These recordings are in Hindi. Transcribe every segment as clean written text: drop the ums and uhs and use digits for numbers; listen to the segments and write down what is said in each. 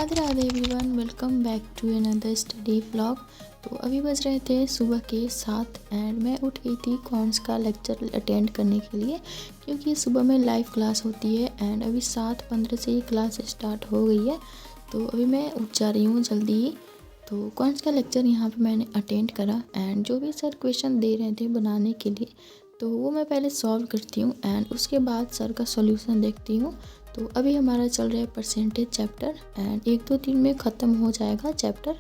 Radhe Radhe everyone, welcome back to another study vlog. तो अभी बज रहे थे सुबह के 7 एंड मैं उठ गई थी कॉन्स का लेक्चर अटेंड करने के लिए, क्योंकि सुबह में लाइव क्लास होती है एंड अभी 7:15 से ही क्लास स्टार्ट हो गई है। तो अभी मैं उठ जा रही हूँ जल्दी ही। तो कॉन्स का लेक्चर यहाँ पे मैंने अटेंड करा एंड जो भी सर क्वेश्चन दे रहे थे बनाने के लिए, तो वो मैं पहले सॉल्व करती हूँ एंड उसके बाद सर का सॉल्यूशन देखती हूँ। तो अभी हमारा चल रहा है परसेंटेज चैप्टर एंड 1-2 दिन में ख़त्म हो जाएगा चैप्टर।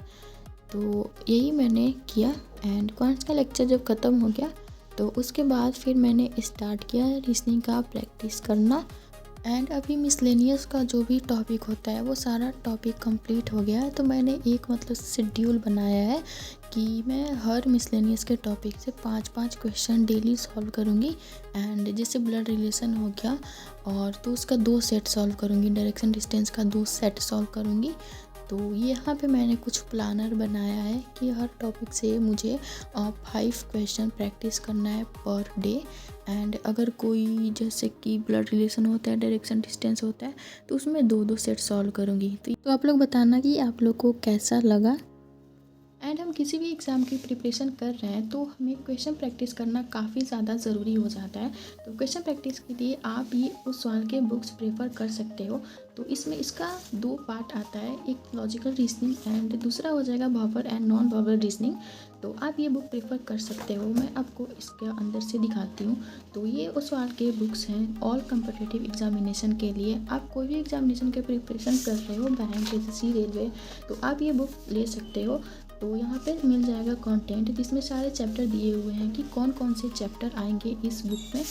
तो यही मैंने किया एंड क्वांट्स का लेक्चर जब ख़त्म हो गया तो उसके बाद फिर मैंने स्टार्ट किया रीजनिंग का प्रैक्टिस करना। एंड अभी मिसलेनियस का जो भी टॉपिक होता है वो सारा टॉपिक कंप्लीट हो गया है। तो मैंने एक शेड्यूल बनाया है कि मैं हर मिसलेनियस के टॉपिक से 5-5 क्वेश्चन डेली सॉल्व करूँगी। एंड जैसे ब्लड रिलेशन हो गया और तो उसका 2 सेट सॉल्व करूँगी, डायरेक्शन डिस्टेंस का 2 सेट सॉल्व करूँगी। तो यहाँ पे मैंने कुछ प्लानर बनाया है कि हर टॉपिक से मुझे 5 क्वेश्चन प्रैक्टिस करना है पर डे। एंड अगर कोई जैसे कि ब्लड रिलेशन होता है, डायरेक्शन डिस्टेंस होता है, तो उसमें 2-2 सेट सॉल्व करूँगी। तो आप लोग बताना कि आप लोग को कैसा लगा। एंड हम किसी भी एग्ज़ाम की प्रिपरेशन कर रहे हैं तो हमें क्वेश्चन प्रैक्टिस करना काफ़ी ज़्यादा ज़रूरी हो जाता है। तो क्वेश्चन प्रैक्टिस के लिए आप ये उस सवाल के बुक्स प्रेफर कर सकते हो। तो इसमें इसका 2 पार्ट आता है, एक लॉजिकल रीजनिंग एंड दूसरा हो जाएगा verbal and non verbal reasoning. तो आप ये बुक प्रेफर कर सकते हो। मैं आपको इसके अंदर से दिखाती हूँ। तो ये उस सवाल के बुक्स हैं ऑल कम्पिटिटिव एग्जामिनेशन के लिए। आप कोई भी एग्जामिनेशन के प्रिपरेशन कर रहे हो, बैंक, एसएससी, रेलवे, तो आप ये बुक ले सकते हो। तो यहाँ पे मिल जाएगा कंटेंट जिसमें सारे चैप्टर दिए हुए हैं कि कौन कौन से चैप्टर आएंगे इस बुक में।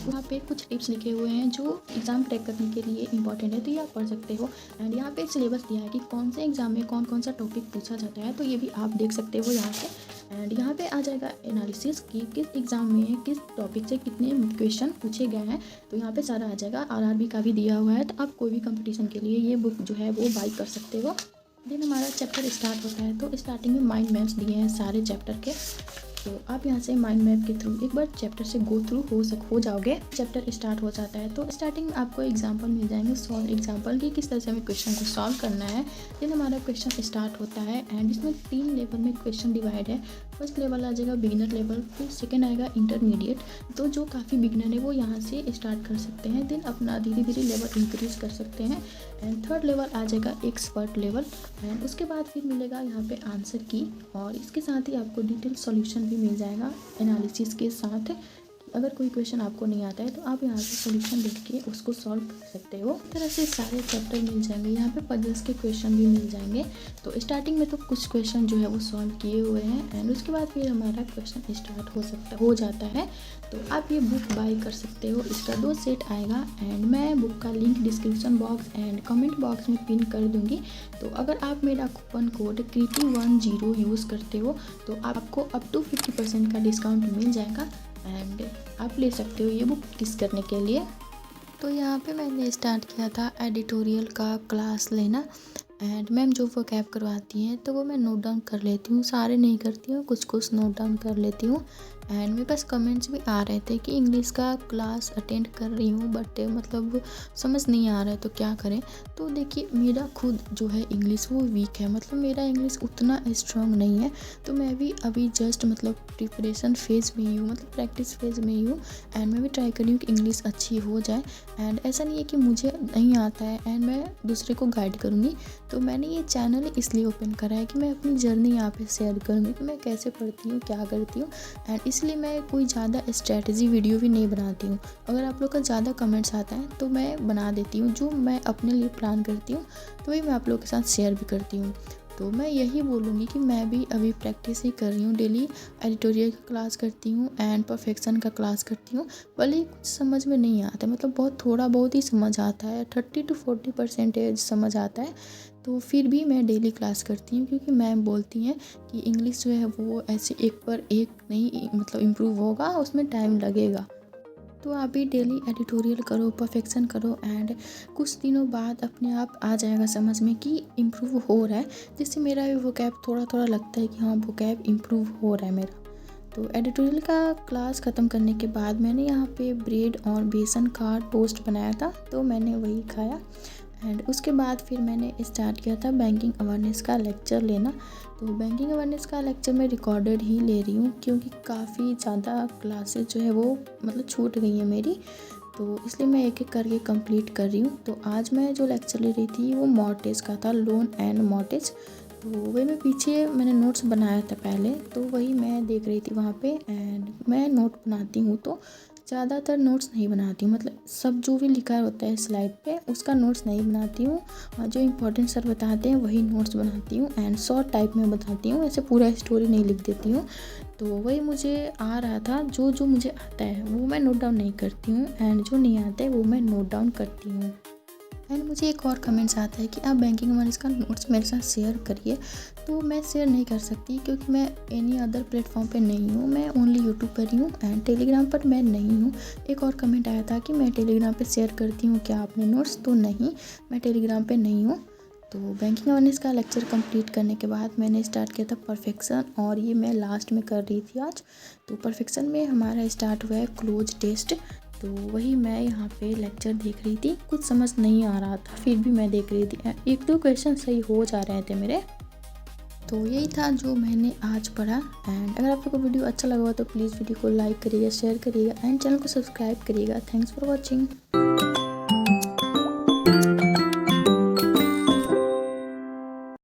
यहाँ पे कुछ टिप्स लिखे हुए हैं जो एग्ज़ाम क्रैक करने के लिए इंपॉर्टेंट है, तो ये आप पढ़ सकते हो। एंड यहाँ पे सिलेबस दिया है कि कौन से एग्ज़ाम में कौन कौन सा टॉपिक पूछा जाता है, तो ये भी आप देख सकते हो यहाँ से। एंड यहाँ पे आ जाएगा एनालिसिस कि किस एग्ज़ाम में किस टॉपिक से कितने क्वेश्चन पूछे गए हैं, तो यहाँ पे सारा आ जाएगा। आरआरबी का भी दिया हुआ है, तो आप कोई भी कंपटीशन के लिए ये बुक जो है वो बाई कर सकते हो। दिन हमारा चैप्टर स्टार्ट होता है तो स्टार्टिंग में माइंड मैप्स दिए हैं सारे चैप्टर के। तो आप यहाँ से माइंड मैप के थ्रू एक बार चैप्टर से गो थ्रू हो जाओगे। चैप्टर स्टार्ट हो जाता है तो स्टार्टिंग में आपको एग्जांपल मिल जाएंगे, सॉल्व एग्जांपल कि किस तरह से हमें क्वेश्चन को सॉल्व करना है। दिन हमारा क्वेश्चन स्टार्ट होता है एंड इसमें 3 लेवल में क्वेश्चन डिवाइड है। फर्स्ट लेवल आ जाएगा बिगिनर लेवल, फिर सेकेंड आएगा इंटरमीडिएट। तो जो काफ़ी बिगिनर है वो यहाँ से स्टार्ट कर सकते हैं, देन अपना धीरे धीरे लेवल इंक्रीज कर सकते हैं। एंड थर्ड लेवल आ जाएगा एक्सपर्ट लेवल एंड उसके बाद फिर मिलेगा यहाँ पे आंसर की, और इसके साथ ही आपको डिटेल सॉल्यूशन भी मिल जाएगा एनालिसिस के साथ। अगर कोई क्वेश्चन आपको नहीं आता है तो आप यहाँ से सॉल्यूशन देख के उसको सॉल्व कर सकते हो। इस तरह से सारे चैप्टर मिल जाएंगे। यहाँ पे पजल्स के क्वेश्चन भी मिल जाएंगे। तो स्टार्टिंग में तो कुछ क्वेश्चन जो है वो सॉल्व किए हुए हैं एंड उसके बाद फिर हमारा क्वेश्चन स्टार्ट हो जाता है। तो आप ये बुक बाय कर सकते हो। इसका 2 सेट आएगा एंड मैं बुक का link description box and comment box में पिन कर दूँगी। तो अगर आप मेरा कूपन कोड कृति10 यूज़ करते हो तो आपको अप टू 50% का डिस्काउंट मिल जाएगा एंड आप ले सकते हो ये बुक प्रैक्टिस करने के लिए। तो यहाँ पे मैंने स्टार्ट किया था एडिटोरियल का क्लास लेना एंड मैम जो वोकैब करवाती हैं तो वो मैं नोट डाउन कर लेती हूँ, सारे नहीं करती हूँ, कुछ कुछ नोट डाउन कर लेती हूँ। एंड मेरे पास कमेंट्स भी आ रहे थे कि इंग्लिश का क्लास अटेंड कर रही हूँ बट मतलब समझ नहीं आ रहा है तो क्या करें। तो देखिए मेरा खुद जो है इंग्लिश वो वीक है, मतलब मेरा इंग्लिश उतना स्ट्रॉन्ग नहीं है। तो मैं भी अभी जस्ट प्रिपरेशन फेज़ में ही हूँ, मतलब प्रैक्टिस फेज़ में ही हूँ एंड मैं भी ट्राई कर रही हूँ कि इंग्लिश अच्छी हो जाए। एंड ऐसा नहीं है कि मुझे नहीं आता है एंड मैं दूसरे को गाइड करूँगी। तो मैंने ये चैनल इसलिए ओपन करा है कि मैं अपनी जर्नी यहाँ पे शेयर करूँगी कि मैं कैसे पढ़ती हूँ, क्या करती हूँ। एंड इसलिए मैं कोई ज़्यादा स्ट्रैटेजी वीडियो भी नहीं बनाती हूँ। अगर आप लोग का ज़्यादा कमेंट्स आता है तो मैं बना देती हूँ, जो मैं अपने लिए प्लान करती हूँ तो वही मैं आप लोगों के साथ शेयर भी करती हूँ। तो मैं यही बोलूँगी कि मैं भी अभी प्रैक्टिस ही कर रही हूँ, डेली एडिटोरियल का क्लास करती हूँ एंड परफेक्शन का क्लास करती हूँ। भले ही कुछ समझ में नहीं आता, मतलब बहुत थोड़ा बहुत ही समझ आता है, 30-40% समझ आता है। तो फिर भी मैं डेली क्लास करती हूँ क्योंकि मैम बोलती हैं कि इंग्लिश जो है वो ऐसे एक पर एक नहीं मतलब इम्प्रूव होगा, उसमें टाइम लगेगा। तो आप भी डेली एडिटोरियल करो, परफेक्शन करो एंड कुछ दिनों बाद अपने आप आ जाएगा समझ में कि इम्प्रूव हो रहा है। जिससे मेरा भी वोकैब थोड़ा थोड़ा लगता है कि हाँ वोकैब इम्प्रूव हो रहा है मेरा। तो एडिटोरियल का क्लास ख़त्म करने के बाद मैंने यहाँ पे ब्रेड और बेसन का टोस्ट बनाया था, तो मैंने वही खाया एंड उसके बाद फिर मैंने स्टार्ट किया था बैंकिंग अवेयरनेस का लेक्चर लेना। तो बैंकिंग अवेयरनेस का लेक्चर मैं रिकॉर्डेड ही ले रही हूँ क्योंकि काफ़ी ज़्यादा क्लासेस जो है वो मतलब छूट गई हैं मेरी, तो इसलिए मैं एक एक करके कंप्लीट कर रही हूँ। तो आज मैं जो लेक्चर ले रही थी वो मॉर्टेज का था, लोन एंड मॉर्टेज। तो वही मैं पीछे मैंने नोट्स बनाया था पहले, तो वही मैं देख रही थी वहाँ पे। एंड मैं नोट बनाती हूँ तो ज़्यादातर नोट्स नहीं बनाती हूँ, मतलब सब जो भी लिखा होता है स्लाइड पे उसका नोट्स नहीं बनाती हूँ। जो इम्पोर्टेंट सर बताते हैं वही नोट्स बनाती हूँ एंड शॉर्ट टाइप में बताती हूँ, ऐसे पूरा स्टोरी नहीं लिख देती हूँ। तो वही मुझे आ रहा था, जो जो मुझे आता है वो मैं नोट डाउन नहीं करती हूँ एंड जो नहीं आता है वो मैं नोट डाउन करती हूँ। एंड मुझे एक और कमेंट्स आता है कि आप बैंकिंग अवेयरनेस का नोट्स मेरे साथ शेयर करिए, तो मैं शेयर नहीं कर सकती क्योंकि मैं एनी अदर प्लेटफॉर्म पे नहीं हूँ, मैं ओनली यूट्यूब पर ही हूँ एंड टेलीग्राम पर मैं नहीं हूँ। एक और कमेंट आया था कि मैं टेलीग्राम पे शेयर करती हूँ क्या आपने नोट्स, तो नहीं, मैं टेलीग्राम पे नहीं हूँ। तो बैंकिंग अवेयरनेस का लेक्चर कंप्लीट करने के बाद मैंने स्टार्ट किया था परफेक्शन, और ये मैं लास्ट में कर रही थी आज। तो परफेक्शन में हमारा स्टार्ट हुआ है क्लोज टेस्ट, तो वही मैं यहाँ पे लेक्चर देख रही थी। कुछ समझ नहीं आ रहा था फिर भी मैं देख रही थी, एक दो क्वेश्चन सही हो जा रहे थे मेरे। तो यही था जो मैंने आज पढ़ा। एंड अगर आप लोग को वीडियो अच्छा लगा हो तो प्लीज़ वीडियो को लाइक करिएगा, शेयर करिएगा एंड चैनल को सब्सक्राइब करिएगा। Thanks for watching.